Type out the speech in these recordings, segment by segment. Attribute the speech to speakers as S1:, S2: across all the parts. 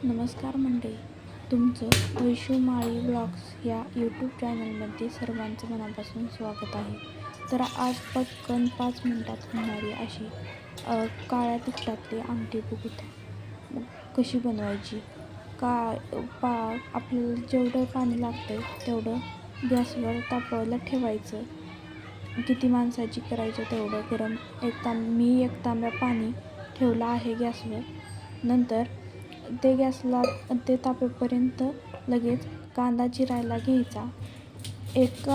S1: नमस्कार मंडळी, तुमचं वैशू माळी ब्लॉग्स या यूट्यूब चॅनलमध्ये सर्वांचं मनापासून स्वागत आहे. तर आज पटकन 5 मिनिटात होणारी अशी काळ्या तिखटातली आमटी बघूया कशी बनवायची. आपल्याला जेवढं पाणी लागतं तेवढं गॅसवर तापवायला ठेवायचं. किती माणसाची करायचं तेवढं गरम मी एक तांब्या पाणी ठेवलं आहे गॅसवर. नंतर ते तापेपर्यंत लगेच कांदा चिरायला घ्यायचा. एक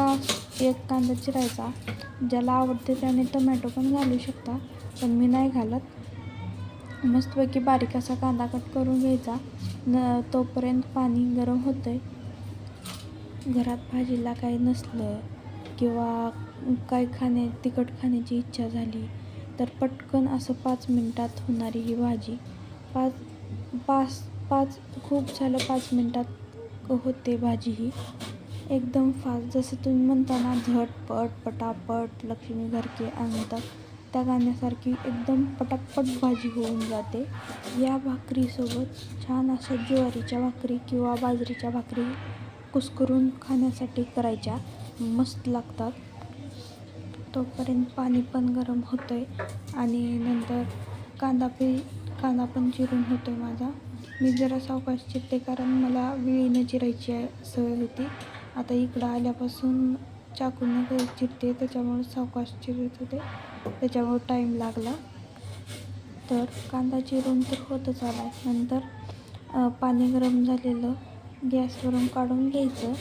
S1: कांदा चिरायचा. ज्याला आवडते त्याने टोमॅटो पण घालू शकता, पण मी नाही घालत. मस्तपैकी बारीक असा कांदा कट करून घ्यायचा. तोपर्यंत पाणी गरम होतंय. घरात भाजीला काही नसलं किंवा काही तिखट खाण्याची इच्छा झाली तर पटकन असं 5 मिनिटात होणारी ही भाजी खूप झालं 5 मिनिटात होते भाजी ही. एकदम फास्ट, जसं तुम्ही म्हणता ना झटपट पटापट लक्ष्मी घर के आणतात त्या गाण्यासारखी एकदम पटापट भाजी होऊन जाते. या भाकरीसोबत छान अशा ज्वारीच्या भाकरी किंवा बाजरीच्या भाकरी कुस्करून खाण्यासाठी करायच्या, मस्त लागतात. तोपर्यंत पाणी पण गरम होतं आहे आणि नंतर कांदा पण चिरून होतो आहे माझा. मी जरा सावकाश चिरते कारण मला विळीनं चिरायची सवय होती. आता इकडं आल्यापासून चाकूनं चिरते, त्याच्यामुळे सावकाश चिरत होते, त्याच्यामुळे टाईम लागला. तर कांदा चिरून तर होतच आला. नंतर पाणी गरम झालेलं गॅसवरून काढून घ्यायचं.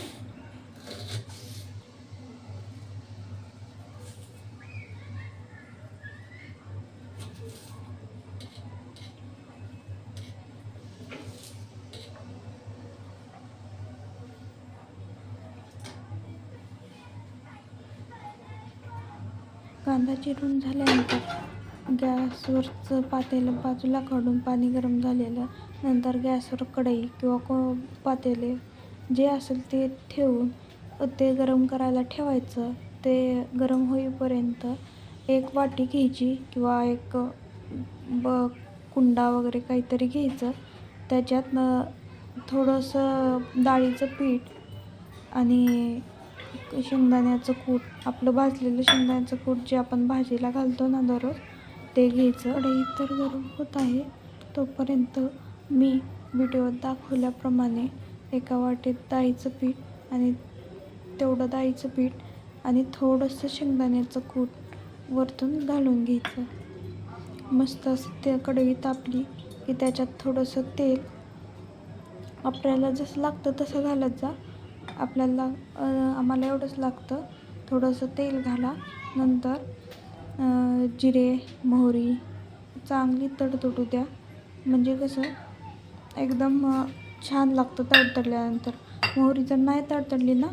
S1: कांदा चिरून झाल्यानंतर गॅसवरचं पातेलं बाजूला काढून पाणी गरम झालेलं, नंतर गॅसवर कढई किंवा पातेले जे असेल ते ठेवून ते गरम करायला ठेवायचं. ते गरम होईपर्यंत एक वाटी घ्यायची किंवा एक कुंडा वगैरे काहीतरी घ्यायचं. त्याच्यात थोडंसं डाळीचं पीठ आणि शेंगदाण्याचं कूट, आपलं भाजलेलं शेंगदाण्याचं कूट जे आपण भाजीला घालतो ना दररोज, ते घ्यायचं. कढई तर गरम होत आहे. तोपर्यंत मी व्हिडिओत दाखवल्याप्रमाणे एका वाटीत डाळीचं पीठ आणि थोडंसं शेंगदाण्याचं कूट वरतून घालून घ्यायचं. मस्त असं ते कढई तापली की त्याच्यात थोडंसं तेल, आपल्याला जसं लागतं तसं घालत जा. आम्हाला एवढंच लागतं. थोडंसं तेल घाला. नंतर जिरे मोहरी चांगली तडतडू द्या, म्हणजे कसं एकदम छान लागतं तडतडल्यानंतर. मोहरी जर नाही तडतडली ना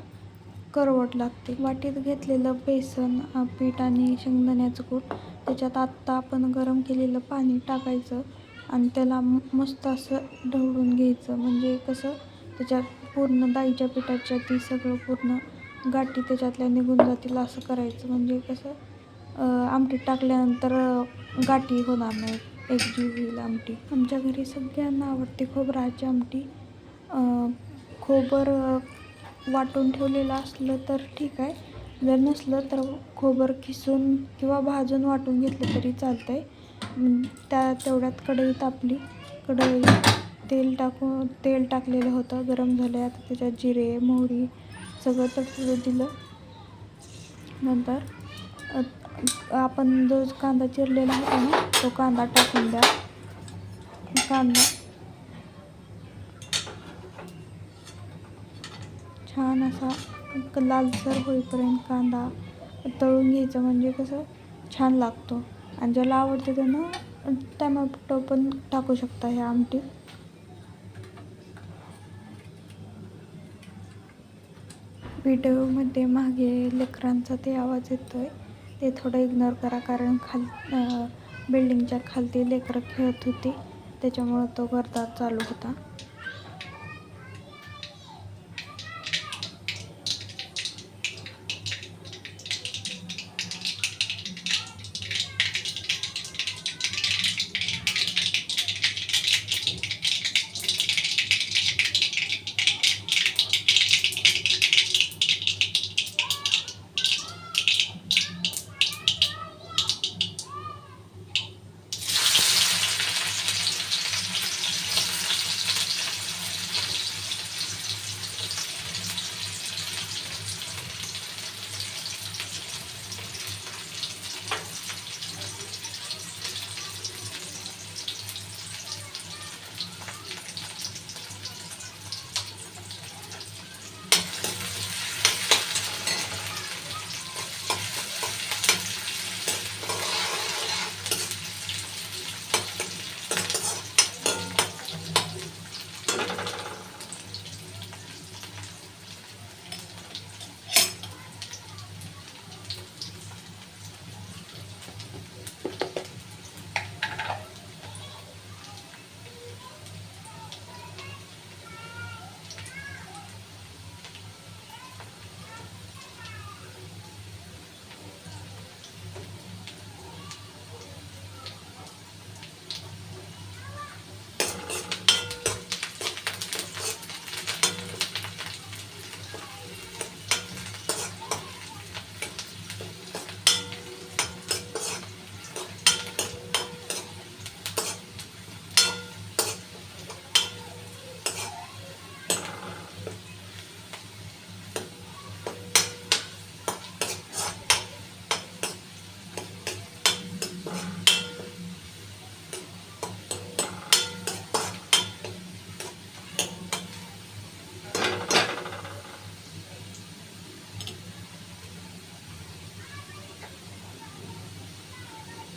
S1: करवट लागते. वाटीत घेतलेलं बेसन पीठ आणि शेंगदाण्याचं कूट त्याच्यात आत्ता आपण गरम केलेलं पाणी टाकायचं आणि त्याला मस्त असं ढवळून घ्यायचं. म्हणजे कसं त्याच्यात पूर्ण डाळीच्या पिठाच्या ती सगळं पूर्ण गाठी त्याच्यातल्या निघून जातील असं करायचं. म्हणजे कसं आमटीत टाकल्यानंतर गाठी होणार नाही, एकजीव होईल आमटी. आमच्या घरी सगळ्यांना आवडते खोबऱ्याची आमटी. खोबरं वाटून ठेवलेलं असलं तर ठीक आहे, जर नसलं तर खोबरं खिसून किंवा भाजून वाटून घेतलं तरी चालतं आहे. तेवढ्यात कढई तापली. तेल टाकलेलं होतं, गरम झालं. आता त्याच्यात जिरे मोहरी सगळं तडतडू दिलं. नंतर आपण जो कांदा चिरलेला होता ना तो कांदा टाकून द्या. कांदा छान असा लालसर होईपर्यंत कांदा तळून घ्यायचा, म्हणजे कसं छान लागतो. आणि ज्याला आवडतं त्यानं टोमॅटो पण टाकू शकता ह्या आमटीत. व्हिडिओमध्ये मागे लेकरांचा ते आवाज येतोय, ते थोडं इग्नोर करा, कारण बिल्डिंगच्या खालती लेकरं खेळत होती, त्याच्यामुळं तो गर्दा चालू होता.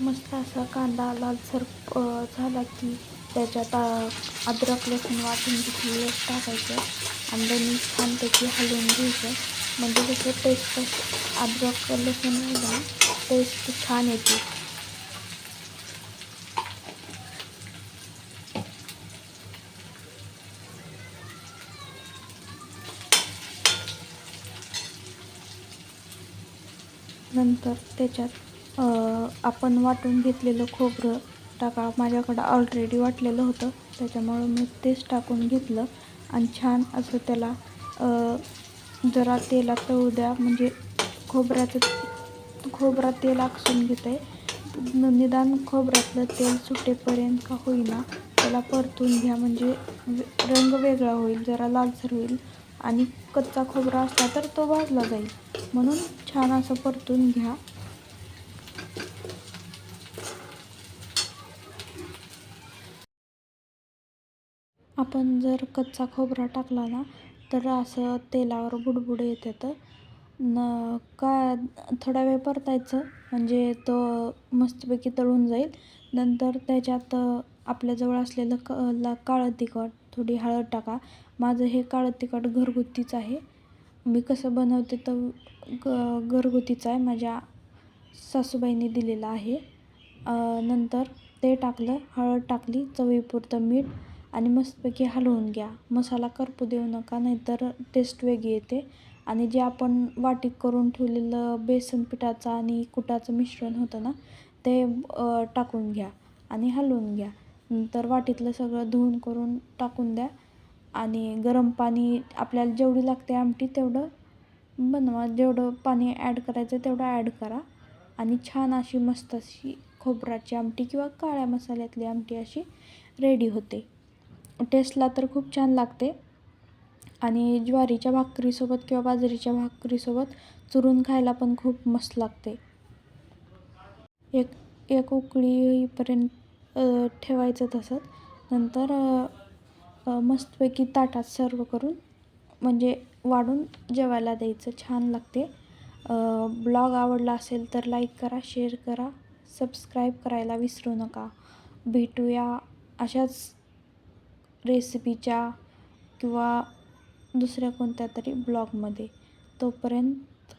S1: मस्त असा कांदा लालसर झाला की त्याच्यात अद्रक लसूण वाटून घेतलेलं टाकायचं आणि त्यांनी छानपैकी हलवून घ्यायचं. म्हणजे कसं टेस्ट अद्रक लसूण राहिलं टेस्ट छान येते. नंतर त्याच्यात आपण वाटून घेतलेलं खोबरं टाका. माझ्याकडं ऑलरेडी वाटलेलं होतं त्याच्यामुळं मी तेच टाकून घेतलं आणि छान असं त्याला जरा तेलात तळू द्या. म्हणजे खोबरा तेल आकसून घेते. निदान खोबऱ्यातलं तेल सुटेपर्यंत का होईना त्याला परतून घ्या. म्हणजे रंग वेगळा होईल, जरा लालसर होईल आणि कच्चा खोबरा असला तर तो भाजला जाईल. म्हणून छान असं परतून घ्या. आपण जर कच्चा खोबरा टाकला ना तर असं तेलावर बुडबुड येतात. थोडा वेळ परतायचं म्हणजे तो मस्तपैकी तळून जाईल. नंतर त्याच्यात आपल्याजवळ असलेलं काळं तिखट, थोडी हळद टाका. माझं हे काळं तिखट घरगुतीच आहे. मी कसं बनवते तर घरगुतीच आहे, माझ्या सासूबाईंनी दिलेलं आहे. नंतर ते टाकलं, हळद टाकली, चवीपुरतं मीठ आणि मस्तपैकी हलवून घ्या. मसाला करपू देऊ नका, नाहीतर टेस्ट वेगळी येते. आणि जे आपण वाटीत करून ठेवलेलं बेसन पिठाचं आणि कुटाचं मिश्रण होतं ना ते टाकून घ्या आणि हलवून घ्या. नंतर वाटीतलं सगळं धुवून करून टाकून द्या आणि गरम पाणी आपल्याला जेवढी लागते आमटी तेवढं बनवा. जेवढं पाणी ॲड करायचं तेवढं ॲड करा आणि छान अशी मस्त अशी खोबऱ्याची आमटी किंवा काळ्या मसाल्यातली आमटी अशी रेडी होते. टेस्टला तर खूप छान लागते आणि ज्वारीच्या भाकरीसोबत किंवा बाजरीच्या भाकरीसोबत चुरून खायला पण खूप मस्त लागते. एक उकळी येईपर्यंत ठेवायचं तसंच. नंतर मस्तपैकी ताटात सर्व करून म्हणजे वाढून जेवायला द्यायचं. छान लागते. ब्लॉग आवडला असेल तर लाईक करा, शेअर करा, सबस्क्राईब करायला विसरू नका. भेटूया अशाच रेसिपीच्या किंवा दुसऱ्या कोणत्या तरी ब्लॉगमध्ये. तोपर्यंत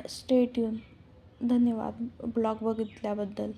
S1: स्टे ट्यून. धन्यवाद ब्लॉग बघितल्याबद्दल.